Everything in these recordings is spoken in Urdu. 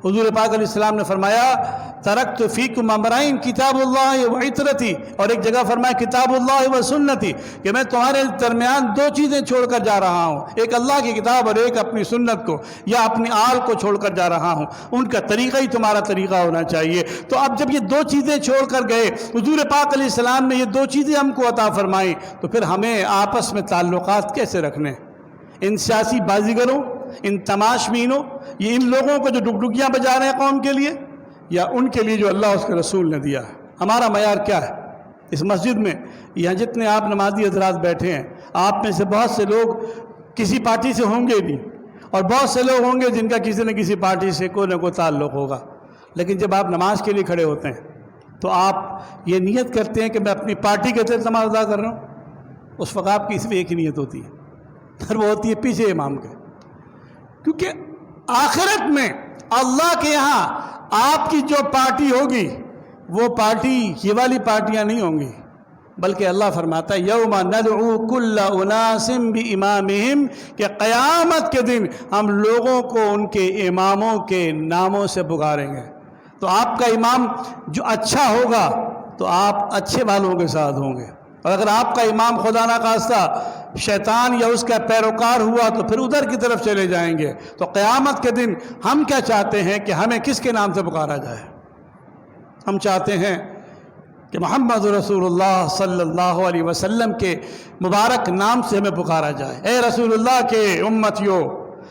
حضور پاک علیہ السلام نے فرمایا ترکت فیکم امرین کتاب اللہ و عطرتی، اور ایک جگہ فرمایا کتاب اللہ و سنتی، کہ میں تمہارے درمیان دو چیزیں چھوڑ کر جا رہا ہوں، ایک اللہ کی کتاب اور ایک اپنی سنت کو یا اپنی آل کو چھوڑ کر جا رہا ہوں، ان کا طریقہ ہی تمہارا طریقہ ہونا چاہیے۔ تو اب جب یہ دو چیزیں چھوڑ کر گئے، حضور پاک علیہ السلام نے یہ دو چیزیں ہم کو عطا فرمائیں، تو پھر ہمیں آپس میں تعلقات کیسے رکھنے؟ ان سیاسی بازیگروں، ان تماشبینوں، یہ ان لوگوں کو جو ڈگڈگیاں بجا رہے ہیں قوم کے لیے، یا ان کے لیے جو اللہ اس کے رسول نے دیا ہے؟ ہمارا معیار کیا ہے؟ اس مسجد میں یہاں جتنے آپ نمازی حضرات بیٹھے ہیں، آپ میں سے بہت سے لوگ کسی پارٹی سے ہوں گے نہیں، اور بہت سے لوگ ہوں گے جن کا کسی نہ کسی پارٹی سے کوئی نہ کوئی تعلق ہوگا، لیکن جب آپ نماز کے لیے کھڑے ہوتے ہیں تو آپ یہ نیت کرتے ہیں کہ میں اپنی پارٹی کے تحت نماز ادا کر رہا ہوں، اس وقت آپ کی صرف ایک ہی نیت ہوتی ہے، اور وہ ہوتی ہے پیچھے امام کے، کیونکہ آخرت میں اللہ کے یہاں آپ کی جو پارٹی ہوگی وہ پارٹی یہ والی پارٹیاں نہیں ہوں گی، بلکہ اللہ فرماتا ہے یوم ندعو کل اناس بامامہم، کہ قیامت کے دن ہم لوگوں کو ان کے اماموں کے ناموں سے پکاریں گے۔ تو آپ کا امام جو اچھا ہوگا تو آپ اچھے والوں کے ساتھ ہوں گے، اور اگر آپ کا امام خدا نخواستہ شیطان یا اس کا پیروکار ہوا تو پھر ادھر کی طرف چلے جائیں گے۔ تو قیامت کے دن ہم کیا چاہتے ہیں کہ ہمیں کس کے نام سے پکارا جائے؟ ہم چاہتے ہیں کہ محمد رسول اللہ صلی اللہ علیہ وسلم کے مبارک نام سے ہمیں پکارا جائے۔ اے رسول اللہ کے امتیوں،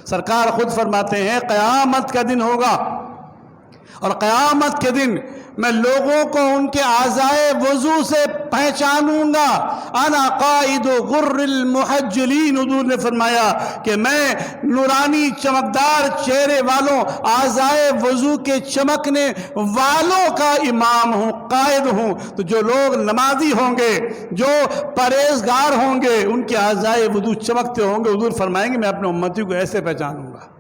سرکار خود فرماتے ہیں قیامت کا دن ہوگا، اور قیامت کے دن میں لوگوں کو ان کے اعضائے وضو سے پہچانوں گا۔ انا قائد غر المحجلین، حضور نے فرمایا کہ میں نورانی چمکدار چہرے والوں، اعضائے وضو کے چمکنے والوں کا امام ہوں، قائد ہوں۔ تو جو لوگ نمازی ہوں گے، جو پرہیزگار ہوں گے، ان کے اعضائے وضو چمکتے ہوں گے، حضور فرمائیں گے میں اپنے امتیوں کو ایسے پہچانوں گا۔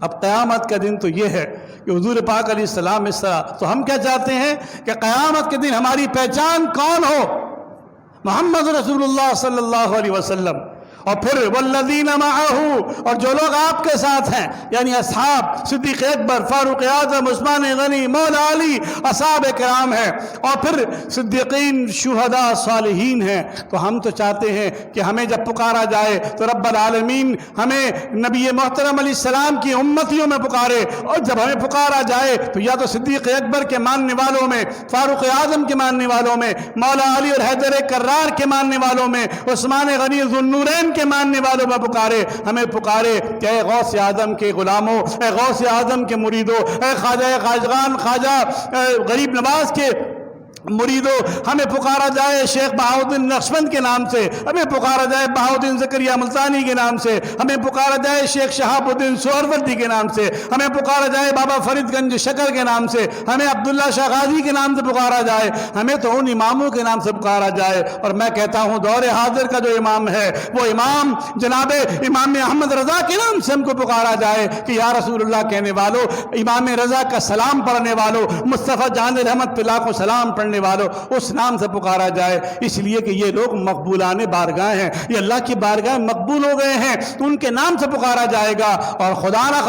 اب قیامت کا دن تو یہ ہے کہ حضور پاک علیہ السلام اس طرح، تو ہم کیا چاہتے ہیں کہ قیامت کے دن ہماری پہچان کون ہو؟ محمد رسول اللہ صلی اللہ علیہ وسلم، اور پھر والذین معہ، اور جو لوگ آپ کے ساتھ ہیں، یعنی اصحاب صدیق اکبر، فاروق اعظم، عثمان غنی، مولا علی، اصحاب کرام ہیں، اور پھر صدیقین، شہداء، صالحین ہیں۔ تو ہم تو چاہتے ہیں کہ ہمیں جب پکارا جائے تو رب العالمین ہمیں نبی محترم علیہ السلام کی امتیوں میں پکارے، اور جب ہمیں پکارا جائے تو یا تو صدیق اکبر کے ماننے والوں میں، فاروق اعظم کے ماننے والوں میں، مولا علی اور حیدر کرار کے ماننے والوں میں، عثمان غنی ذو النورین کے ماننے والوں میں پکارے، ہمیں پکارے کہ اے غوث اعظم کے غلاموں، اے غوث اعظم کے مریدوں، اے خواجہ خواجگان، خواجہ غریب نواز کے مریدوں، ہمیں پکارا جائے شیخ بہاؤالدین نقشبند کے نام سے، ہمیں پکارا جائے بہاؤالدین زکریا ملتانی کے نام سے، ہمیں پکارا جائے شیخ شہاب الدین سہروردی کے نام سے، ہمیں پکارا جائے بابا فرید گنج شکر کے نام سے، ہمیں عبداللہ شاہ غازی کے نام سے پکارا جائے، ہمیں تو ان اماموں کے نام سے پکارا جائے۔ اور میں کہتا ہوں دور حاضر کا جو امام ہے وہ امام جناب امام احمد رضا کے نام سے ہم کو پکارا جائے کہ یا رسول اللہ کہنے والوں، امام رضا کا سلام پڑھنے والوں، مصطفیٰ جان رحمت پلا کو سلام پڑھنے والوں، اس نام سے پکارا جائے، اس لیے کہ یہ لوگ مقبولان بارگاہ ہیں، یہ اللہ کی بارگاہ مقبول ہو گئے ہیں، ان کے نام سے پکارا جائے گا۔ اور خدا نہ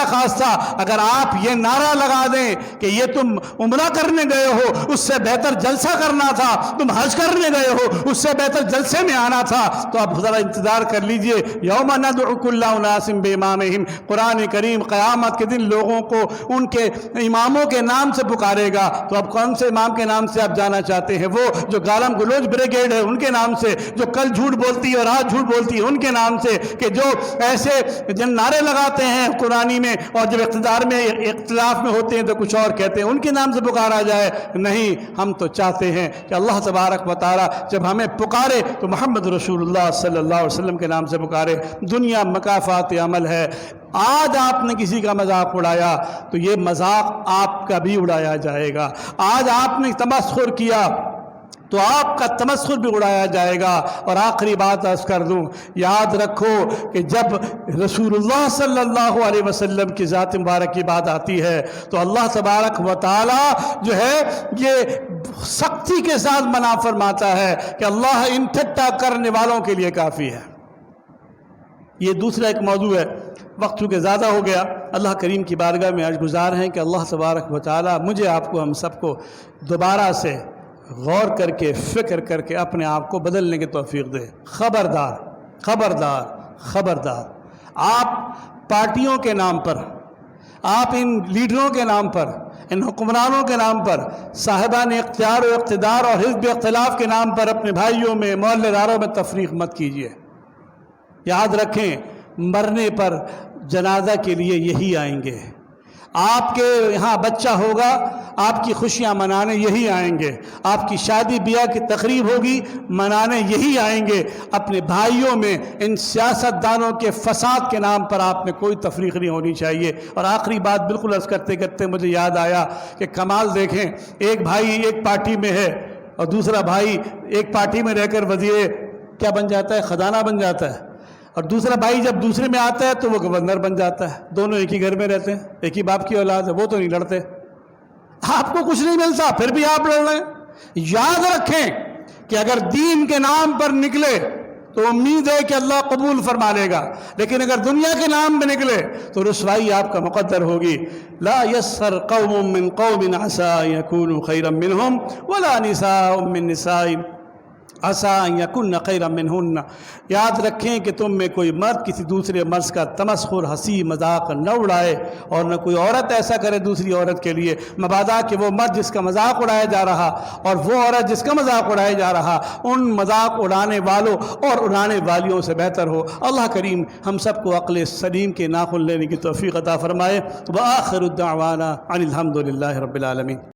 خواستہ اگر آپ یہ نعرہ لگا دیں کہ یہ تم عمرہ کرنے گئے ہو، اس سے بہتر جلسہ کرنا تھا، تم حج کرنے گئے ہو، اس سے بہتر جلسے میں آنا تھا، تو اب ذرا انتظار کر لیجئے، یوم ندعو کل اناس بامامہم، قرآن کریم قیامت کے دن لوگوں کو ان کے اماموں کے نام سے پکارے گا۔ تو اب کون سے امام کے نام سے آپ جانا چاہتے ہیں؟ وہ جو گالم گلوچ بریگیڈ ہے ان کے نام سے، جو کل جھوٹ بولتی ہے اور آج جھوٹ بولتی ہے ان کے نام سے، کہ جو ایسے جن نعرے لگاتے ہیں قرآنی میں اور جب اقتدار میں اختلاف میں ہوتے ہیں تو کچھ اور کہتے ہیں، ان کے نام سے پکارا جائے؟ نہیں، ہم تو چاہتے ہیں کہ اللہ تبارک و تعالی جب ہمیں پکارے تو محمد رسول اللہ صلی اللہ علیہ وسلم کے نام سے پکارے۔ دنیا مکافات عمل ہے، آج آپ نے کسی کا مذاق اڑایا تو یہ مذاق آپ کا بھی اڑایا جائے گا، آج آپ نے تمسخر کیا تو آپ کا تمسخر بھی اڑایا جائے گا۔ اور آخری بات عرض کر دوں، یاد رکھو کہ جب رسول اللہ صلی اللہ علیہ وسلم کی ذات مبارک کی بات آتی ہے تو اللہ تبارک و تعالی جو ہے یہ سختی کے ساتھ منع فرماتا ہے کہ اللہ ان ٹھٹا کرنے والوں کے لیے کافی ہے۔ یہ دوسرا ایک موضوع ہے. وقت چونکہ زیادہ ہو گیا، اللہ کریم کی بارگاہ میں عرض گزار ہیں کہ اللہ تبارک و تعالی مجھے، آپ کو، ہم سب کو دوبارہ سے غور کر کے، فکر کر کے اپنے آپ کو بدلنے کی توفیق دے. خبردار خبردار خبردار، آپ پارٹیوں کے نام پر، آپ ان لیڈروں کے نام پر، ان حکمرانوں کے نام پر، صاحبان اختیار و اقتدار اور حزب اختلاف کے نام پر اپنے بھائیوں میں، محلے داروں میں تفریق مت کیجیے. یاد رکھیں، مرنے پر جنازہ کے لیے یہی آئیں گے. آپ کے یہاں بچہ ہوگا، آپ کی خوشیاں منانے یہی آئیں گے. آپ کی شادی بیاہ کی تقریب ہوگی، منانے یہی آئیں گے. اپنے بھائیوں میں ان سیاست دانوں کے فساد کے نام پر آپ میں کوئی تفریق نہیں ہونی چاہیے. اور آخری بات بالکل عرض کرتے کرتے مجھے یاد آیا کہ کمال دیکھیں، ایک بھائی ایک پارٹی میں ہے اور دوسرا بھائی ایک پارٹی میں رہ کر وزیر کیا بن جاتا ہے، خزانہ بن جاتا ہے. اور دوسرا بھائی جب دوسرے میں آتا ہے تو وہ گورنر بن جاتا ہے. دونوں ایک ہی گھر میں رہتے ہیں، ایک ہی باپ کی اولاد ہے، وہ تو نہیں لڑتے. آپ کو کچھ نہیں ملتا پھر بھی آپ لڑ رہے ہیں. یاد رکھیں کہ اگر دین کے نام پر نکلے تو امید ہے کہ اللہ قبول فرما لے گا، لیکن اگر دنیا کے نام پہ نکلے تو رسوائی آپ کا مقدر ہوگی. لا يسخر قوم من قوم عسى ان يكونوا خيرا منهم ولا نساء من نساء عسى ان يكن خيرا منهن. یاد رکھیں کہ تم میں کوئی مرد کسی دوسرے مرد کا تمسخر، ہنسی مذاق نہ اڑائے، اور نہ کوئی عورت ایسا کرے دوسری عورت کے لیے، مبادا کہ وہ مرد جس کا مذاق اڑایا جا رہا اور وہ عورت جس کا مذاق اڑایا جا رہا ان مذاق اڑانے والوں اور اڑانے والیوں سے بہتر ہو. اللہ کریم ہم سب کو عقل سلیم کے ناخن لینے کی توفیق عطا فرمائے. وآخر الدعوانا ان الحمد للہ رب العالمین.